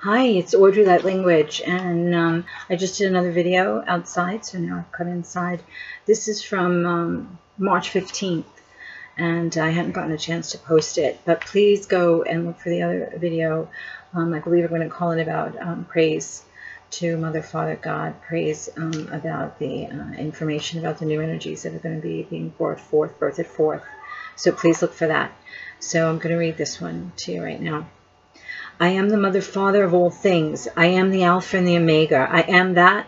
Hi, it's Audrey Light Language, and I just did another video outside, so now I've come inside. This is from March 15th, and I hadn't gotten a chance to post it, but please go and look for the other video. I believe I'm going to call it about praise to Mother, Father, God, praise about the information about the new energies that are going to be being birthed forth. So please look for that. So I'm going to read this one to you right now. I am the Mother, Father of all things. I am the Alpha and the Omega. I am that.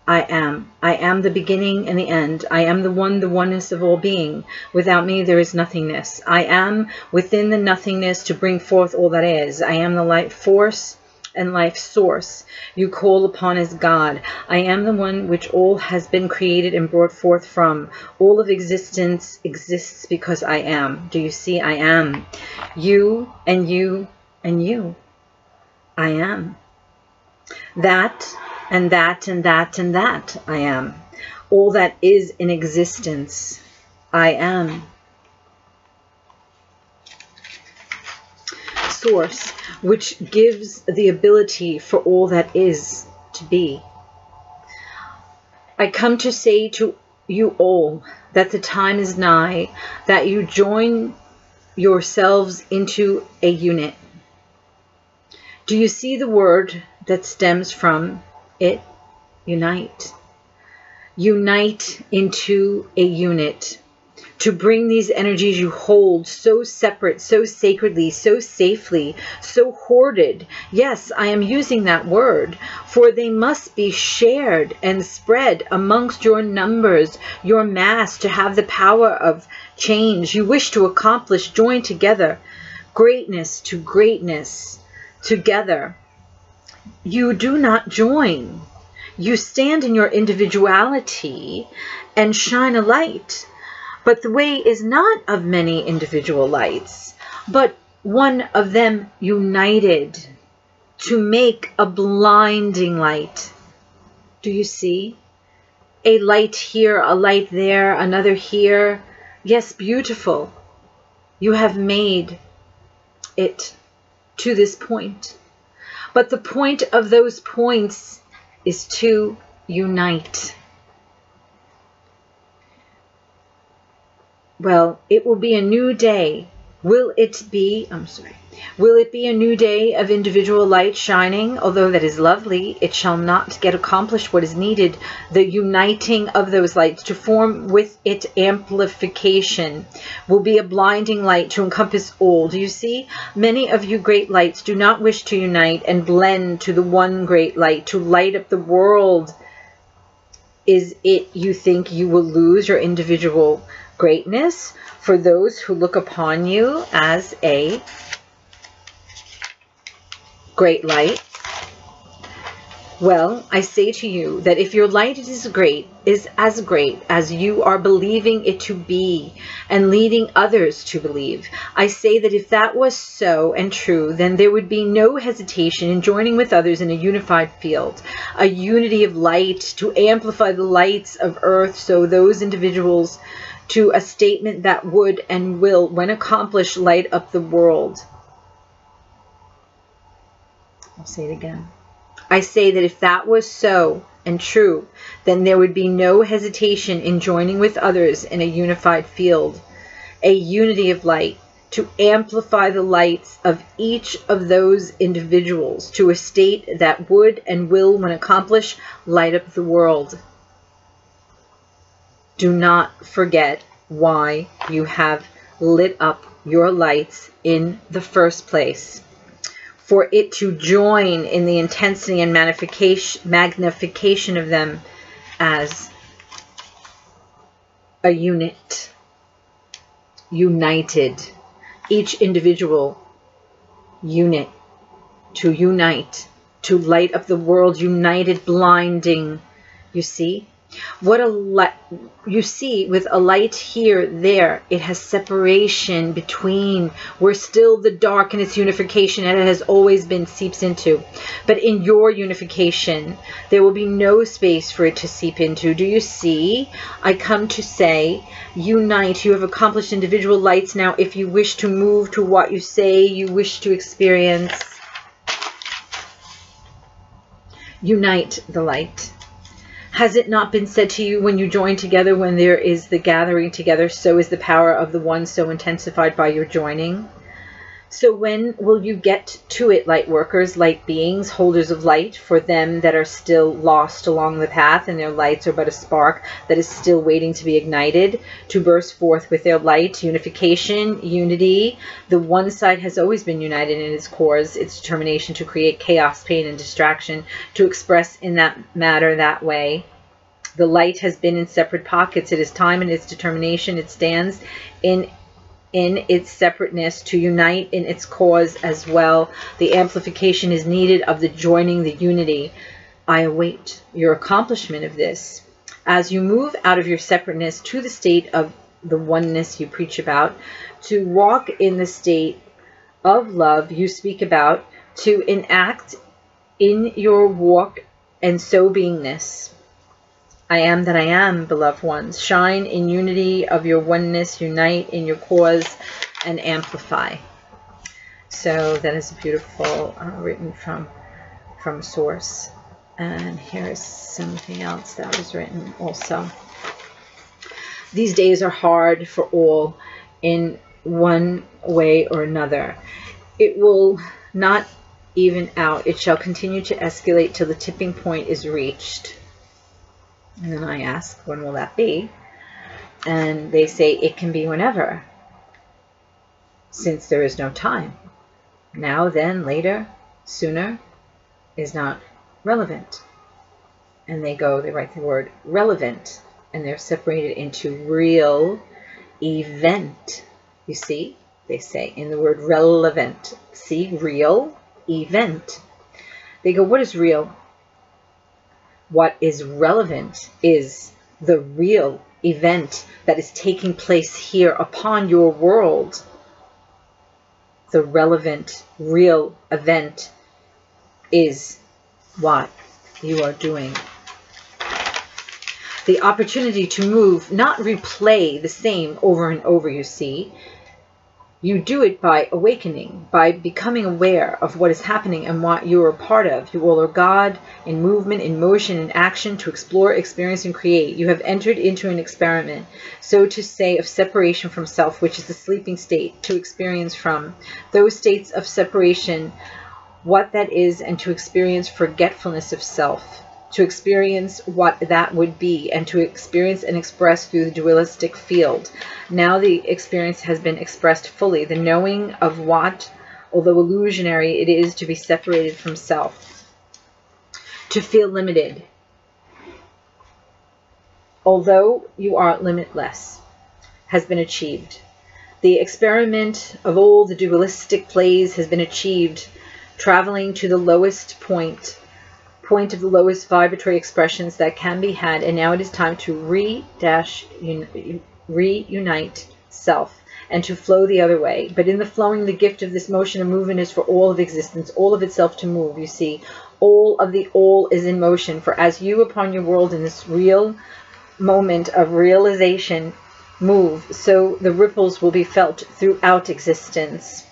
I am. I am the beginning and the end. I am the one, the oneness of all being. Without me, there is nothingness. I am within the nothingness to bring forth all that is. I am the light force and life source you call upon as God. I am the one which all has been created and brought forth from. All of existence exists because I am. Do you see? I am. You and you and you. I am. That and that and that and that. I am. All that is in existence. I am. Source, which gives the ability for all that is to be. I come to say to you all that the time is nigh, that you join yourselves into a unit. Do you see the word that stems from it? Unite. Unite into a unit. To bring these energies you hold so separate, so sacredly, so safely, so hoarded. Yes, I am using that word, for they must be shared and spread amongst your numbers, your mass, to have the power of change you wish to accomplish. Join together, greatness to greatness, together. You do not join. You stand in your individuality and shine a light. But the way is not of many individual lights, but one of them united to make a blinding light. Do you see? A light here, a light there, another here. Yes, beautiful. You have made it to this point. But the point of those points is to unite. Well, it will be a new day. Will it be a new day of individual light shining? Although that is lovely, it shall not get accomplished what is needed. The uniting of those lights to form with it amplification will be a blinding light to encompass all. Do you see? Many of you great lights do not wish to unite and blend to the one great light, to light up the world. Is it you think you will lose your individual greatness for those who look upon you as a great light? Well, I say to you that if your light is as great as you are believing it to be and leading others to believe, I say that if that was so and true, then there would be no hesitation in joining with others in a unified field, a unity of light to amplify the lights of earth, so those individuals to a statement that would and will, when accomplished, light up the world. I'll say it again. I say that if that was so and true, then there would be no hesitation in joining with others in a unified field, a unity of light, to amplify the lights of each of those individuals to a state that would and will, when accomplished, light up the world. Do not forget why you have lit up your lights in the first place. For it to join in the intensity and magnification of them as a unit, united, each individual unit, to unite, to light up the world, united, blinding. You see? What a light, you see, with a light here, there, it has separation between, where still the dark in its unification, and it has always been, seeps into. But in your unification, there will be no space for it to seep into. Do you see? I come to say, unite. You have accomplished individual lights. Now, if you wish to move to what you say you wish to experience, unite the light. Has it not been said to you, when you join together, when there is the gathering together, so is the power of the one so intensified by your joining? So when will you get to it, light workers, light beings, holders of light, for them that are still lost along the path, and their lights are but a spark that is still waiting to be ignited, to burst forth with their light, unification, unity. The one side has always been united in its cores, its determination to create chaos, pain, and distraction, to express in that matter that way. The light has been in separate pockets. It is time and its determination. It stands in its separateness to unite in its cause as well. The amplification is needed of the joining, the unity. I await your accomplishment of this. As you move out of your separateness to the state of the oneness you preach about, to walk in the state of love you speak about, to enact in your walk and so beingness. I am that I am, beloved ones. Shine in unity of your oneness, unite in your cause, and amplify. So that is beautiful, written from Source. And here is something else that was written also. These days are hard for all in one way or another. It will not even out. It shall continue to escalate till the tipping point is reached. And then I ask, when will that be? And they say it can be whenever, since there is no time. Now, then, later, sooner is not relevant. And they write the word relevant, and they're separated into real event. You see, they say in the word relevant. See, real event. They go, what is real? What is relevant is the real event that is taking place here upon your world. The relevant, real event is what you are doing. The opportunity to move, not replay the same over and over, you see. You do it by awakening, by becoming aware of what is happening and what you are a part of. You all are God in movement, in motion, in action, to explore, experience, and create. You have entered into an experiment, so to say, of separation from self, which is the sleeping state, to experience from those states of separation what that is, and to experience forgetfulness of self, to experience what that would be, and to experience and express through the dualistic field. Now the experience has been expressed fully, the knowing of what, although illusionary, it is to be separated from self, to feel limited, although you are limitless, has been achieved. The experiment of all the dualistic plays has been achieved, traveling to the lowest point of the lowest vibratory expressions that can be had, and now it is time to reunite self and to flow the other way. But in the flowing, the gift of this motion and movement is for all of existence, all of itself to move. You see, all of the all is in motion, for as you upon your world in this real moment of realization move, so the ripples will be felt throughout existence.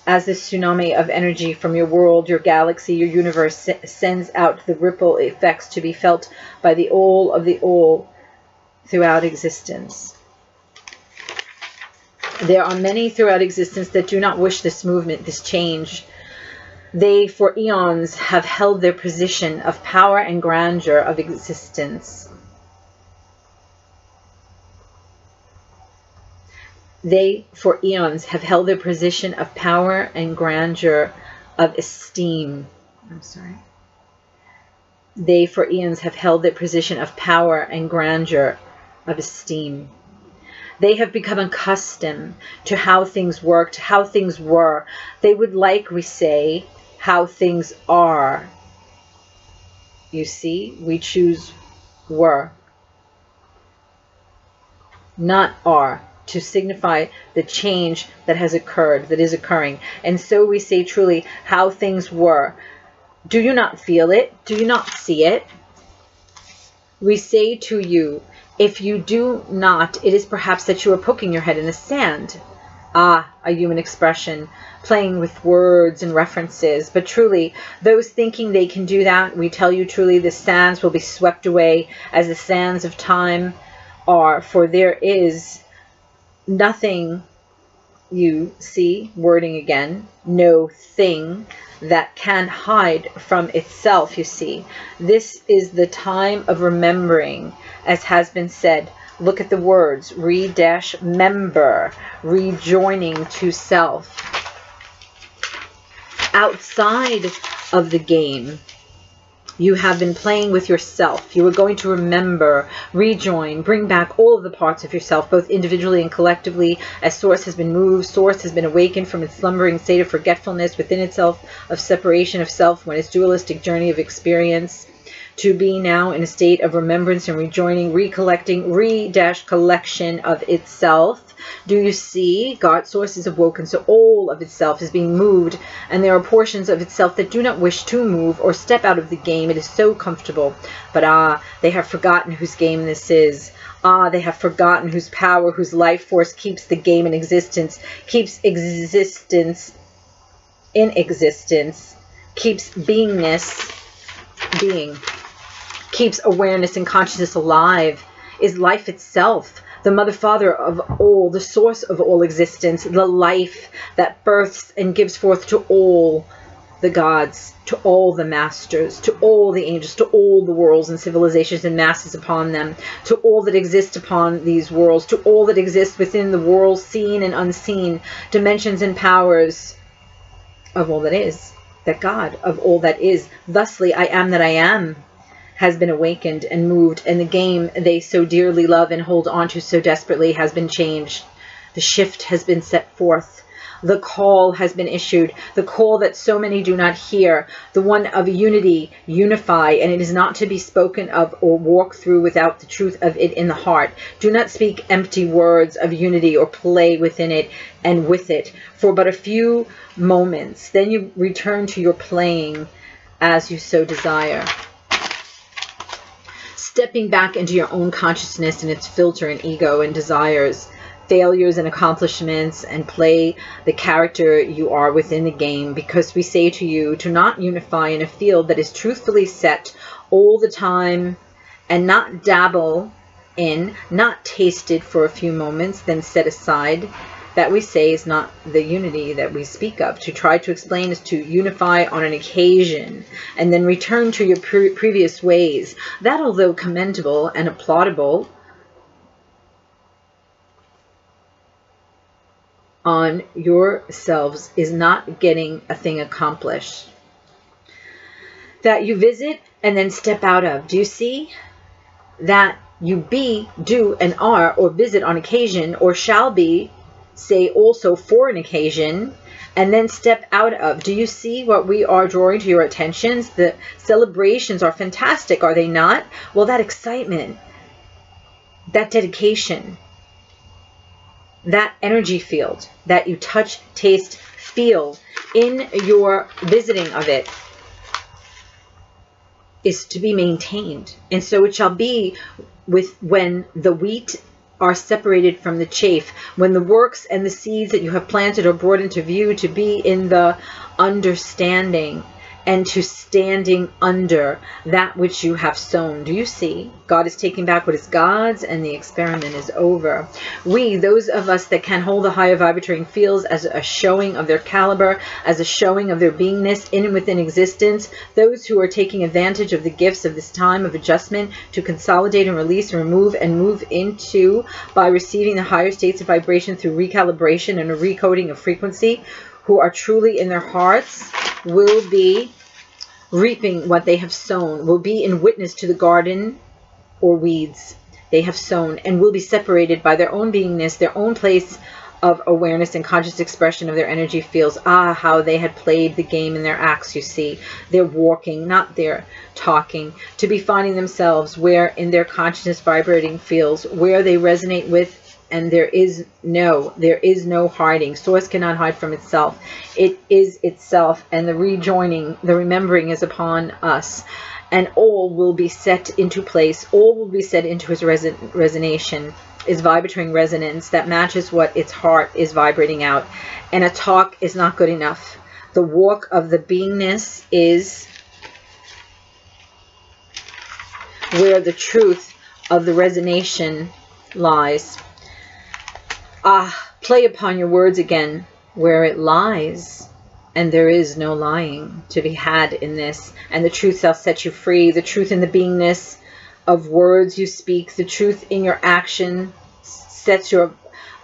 As this tsunami of energy from your world, your galaxy, your universe sends out the ripple effects to be felt by the all of the all throughout existence. There are many throughout existence that do not wish this movement, this change. They for eons have held their position of power and grandeur of existence. They, for eons, have held their position of power and grandeur of esteem. They, for eons, have held their position of power and grandeur of esteem. They have become accustomed to how things worked, how things were. They would like, we say, how things are. You see, we choose were, not are, to signify the change that has occurred, that is occurring. And so we say truly how things were. Do you not feel it? Do you not see it? We say to you, if you do not, it is perhaps that you are poking your head in the sand. A human expression, playing with words and references. But truly, those thinking they can do that, we tell you truly, the sands will be swept away as the sands of time are. For there is nothing, you see, wording again, no thing that can hide from itself, you see. This is the time of remembering, as has been said. Look at the words, re-member, rejoining to self. Outside of the game, you have been playing with yourself. You are going to remember, rejoin, bring back all of the parts of yourself, both individually and collectively, as Source has been moved, Source has been awakened from its slumbering state of forgetfulness within itself, of separation of self, when its dualistic journey of experience, to be now in a state of remembrance and rejoining, recollecting, collection of itself. Do you see? God Source is awoken, so all of itself is being moved, and there are portions of itself that do not wish to move or step out of the game. It is so comfortable. But they have forgotten whose game this is. They have forgotten whose power, whose life force keeps the game in existence, keeps existence in existence, keeps beingness being, keeps awareness and consciousness alive, is life itself, the mother, father of all, the source of all existence, the life that births and gives forth to all the gods, to all the masters, to all the angels, to all the worlds and civilizations and masses upon them, to all that exist upon these worlds, to all that exists within the worlds, seen and unseen, dimensions and powers of all that is, that God of all that is. Thusly, I am that I am has been awakened and moved, and the game they so dearly love and hold on to so desperately has been changed. The shift has been set forth. The call has been issued, the call that so many do not hear, the one of unity, unify, and it is not to be spoken of or walk through without the truth of it in the heart. Do not speak empty words of unity or play within it and with it for but a few moments. Then you return to your playing as you so desire. Stepping back into your own consciousness and its filter and ego and desires, failures and accomplishments, and play the character you are within the game, because we say to you to not unify in a field that is truthfully set all the time, and not dabble in, not tasted for a few moments, then set aside. That we say is not the unity that we speak of. To try to explain is to unify on an occasion and then return to your previous ways. That, although commendable and applaudable on yourselves, is not getting a thing accomplished. That you visit and then step out of. Do you see? That you be, do, and are, or visit on occasion, or shall be, say also for an occasion, and then step out of. Do you see what we are drawing to your attentions? The celebrations are fantastic, are they not? Well, that excitement, that dedication, that energy field that you touch, taste, feel in your visiting of it is to be maintained. And so it shall be with when the wheat are separated from the chaff, when the works and the seeds that you have planted are brought into view, to be in the understanding and to standing under that which you have sown. Do you see? God is taking back what is God's, and the experiment is over. We, those of us that can hold the higher vibrating fields as a showing of their caliber, as a showing of their beingness in and within existence, those who are taking advantage of the gifts of this time of adjustment to consolidate and release and remove and move into by receiving the higher states of vibration through recalibration and a recoding of frequency, who are truly in their hearts, will be reaping what they have sown, will be in witness to the garden or weeds they have sown, and will be separated by their own beingness, their own place of awareness and conscious expression of their energy fields. How they had played the game in their acts, you see. They're walking, not their talking, to be finding themselves where in their consciousness vibrating fields, where they resonate with, and there is no hiding. Source cannot hide from itself. It is itself, and the rejoining, the remembering is upon us, and all will be set into place. All will be set into his resonation. is vibrating resonance that matches what its heart is vibrating out. And a talk is not good enough. The walk of the beingness is where the truth of the resonation lies. Play upon your words again, where it lies. And there is no lying to be had in this. And the truth shall set you free. The truth in the beingness of words you speak. The truth in your action sets your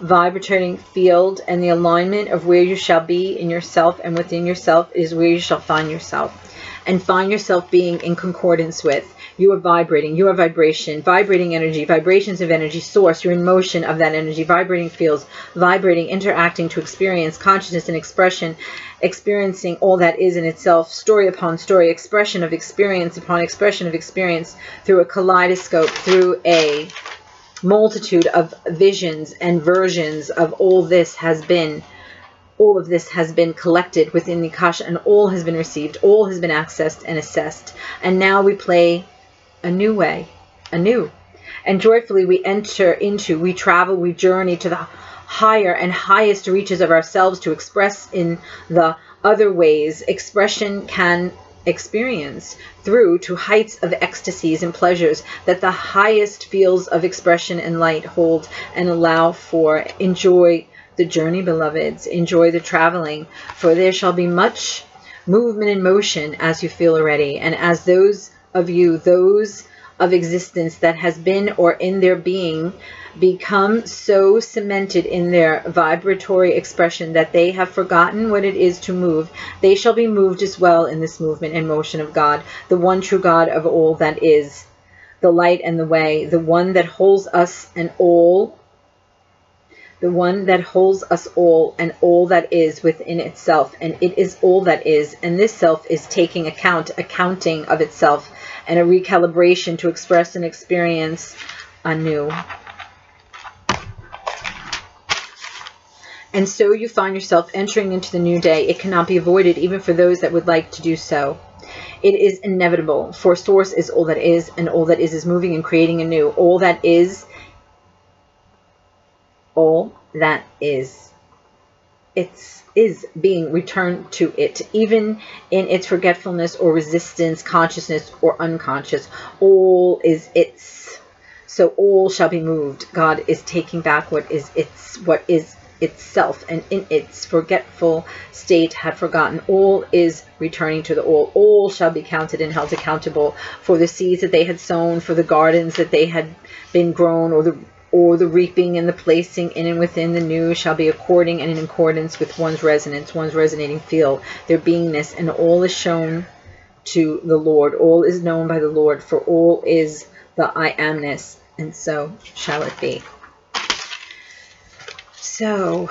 vibrating field. And the alignment of where you shall be in yourself and within yourself is where you shall find yourself. And find yourself being in concordance with. You are vibrating, you are vibration, vibrating energy, vibrations of energy source. You're in motion of that energy, vibrating fields, vibrating, interacting to experience consciousness and expression, experiencing all that is in itself, story upon story, expression of experience upon expression of experience, through a kaleidoscope, through a multitude of visions and versions of all this has been. All of this has been collected within the Akasha, and all has been received, all has been accessed and assessed. And now we play a new way, anew. And joyfully we enter into, we travel, we journey to the higher and highest reaches of ourselves to express in the other ways expression can experience, through to heights of ecstasies and pleasures that the highest fields of expression and light hold and allow for. Enjoy the journey, beloveds. Enjoy the traveling, for there shall be much movement and motion as you feel already. And as those of you, those of existence that has been or in their being, become so cemented in their vibratory expression that they have forgotten what it is to move, they shall be moved as well in this movement and motion of God, the one true God of all that is, the light and the way, the one that holds us and all, the one that holds us all and all that is within itself, and it is all that is, and this self is taking accounting of itself, and a recalibration to express and experience anew. And so you find yourself entering into the new day. It cannot be avoided, even for those that would like to do so. It is inevitable, for Source is all that is, and all that is moving and creating anew. All that is, it is being returned to it, even in its forgetfulness or resistance, consciousness or unconscious. All is its. So all shall be moved. God is taking back what is itself, and in its forgetful state had forgotten. All is returning to the all. All shall be counted and held accountable for the seeds that they had sown, for the gardens that they had been grown, or the reaping and the placing in and within the new shall be according and in accordance with one's resonance, one's resonating field, their beingness, and all is shown to the Lord. All is known by the Lord, for all is the I amness, and so shall it be. So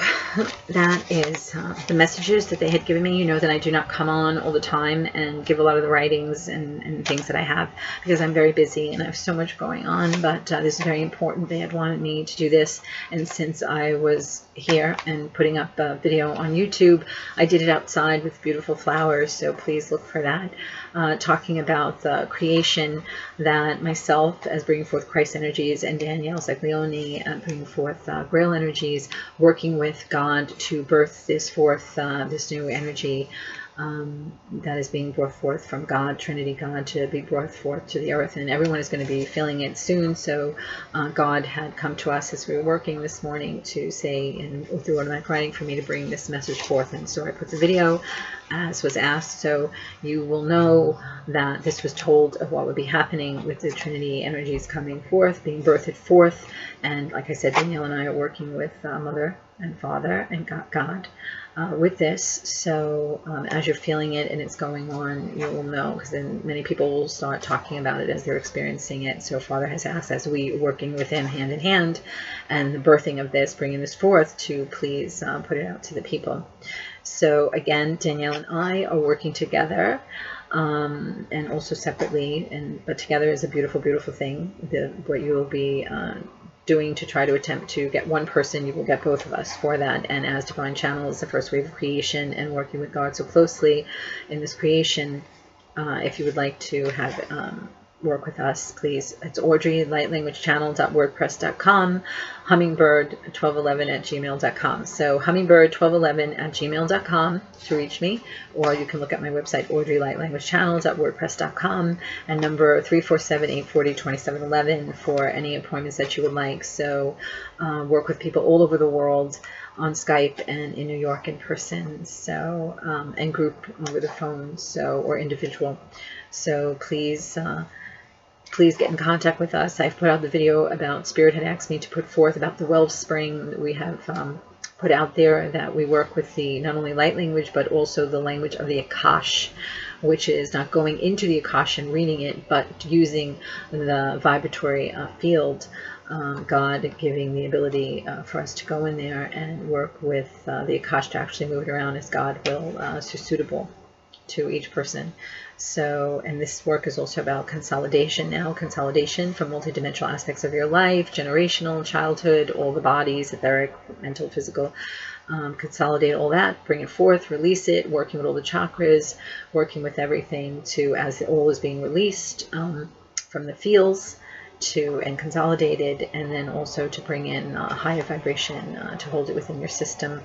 that is the messages that they had given me. You know that I do not come on all the time and give a lot of the writings and things that I have, because I'm very busy and I have so much going on. But this is very important. They had wanted me to do this. And since I was here and putting up a video on YouTube, I did it outside with beautiful flowers. So please look for that. Talking about the creation that myself, as bringing forth Christ energies, and Danielle Zaglioni, bringing forth Grail energies, working with God to birth this forth, this new energy that is being brought forth from God, Trinity God, to be brought forth to the earth. And everyone is going to be feeling it soon. So God had come to us as we were working this morning to say, and through automatic writing, for me to bring this message forth. And so I put the video as was asked, so you will know that this was told of what would be happening with the Trinity energies coming forth, being birthed forth. And like I said, Danielle and I are working with Mother and Father and God with this. So as you're feeling it and it's going on, you will know, because then many people will start talking about it as they're experiencing it. So Father has asked, as we working with him hand in hand, and the birthing of this, bringing this forth, to please put it out to the people. So again, Danielle and I are working together, and also separately, but together is a beautiful, beautiful thing. What you will be doing to try to attempt to get one person, you will get both of us for that. And as Divine Channel is the first wave of creation and working with God so closely in this creation, if you would like to have work with us, please. It's Audrey Light Language Channel.wordpress.com, hummingbird1211@gmail.com. So hummingbird1211@gmail.com to reach me, or you can look at my website, Audrey Light Language Channel.wordpress.com, and number 347-840-2711 for any appointments that you would like. So work with people all over the world on Skype and in New York in person, so and group over the phone, so, or individual. So please please get in contact with us. I've put out the video about Spirit had asked me to put forth about the wellspring that we have put out there, that we work with the not only light language but also the language of the Akash, which is not going into the Akash and reading it, but using the vibratory field. God giving the ability for us to go in there and work with the Akash to actually move it around as God will, so suitable to each person. So, and this work is also about consolidation now, consolidation from multidimensional aspects of your life, generational, childhood, all the bodies, etheric, mental, physical, consolidate all that, bring it forth, release it, working with all the chakras, working with everything to, as all is being released from the fields, to and consolidated, and then also to bring in higher vibration to hold it within your system,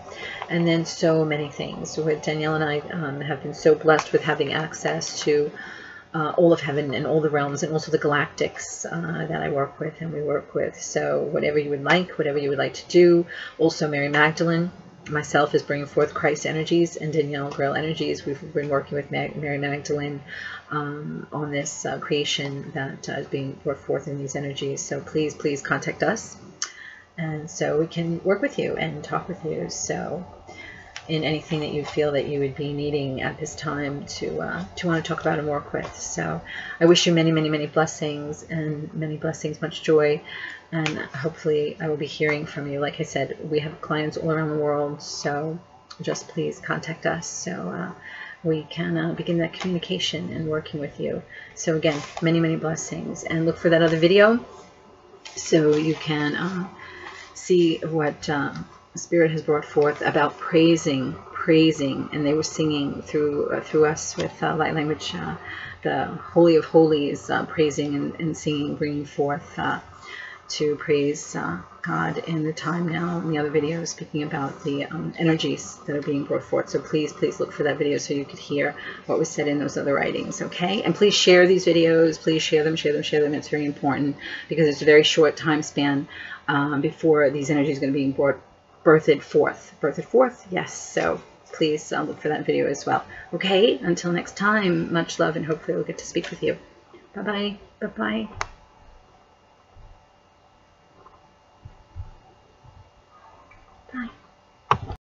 and then so many things. So with Danielle and I have been so blessed with having access to all of heaven and all the realms, and also the galactics that I work with and we work with. So whatever you would like to do. Also Mary Magdalene, myself, is bringing forth Christ energies, and Danielle Grail energies. We've been working with Mary Magdalene on this creation that is being brought forth in these energies. So please, please contact us, and so we can work with you and talk with you. So in anything that you feel that you would be needing at this time to want to talk about and work with. So I wish you many, many, many blessings, and many blessings, much joy, and hopefully I will be hearing from you. Like I said, we have clients all around the world, so just please contact us so we can begin that communication and working with you. So again, many, many blessings, and look for that other video so you can see what Spirit has brought forth about praising, and they were singing through us with light language, the Holy of Holies, praising and singing, bringing forth to praise God in the time now. In the other video, speaking about the energies that are being brought forth. So please, please look for that video so you could hear what was said in those other writings. Okay, and please share these videos. Please share them, share them, share them. It's very important because it's a very short time span before these energies are going to be birthed forth. Yes, so please look for that video as well. Okay, until next time, much love, and hopefully we'll get to speak with you. Bye bye.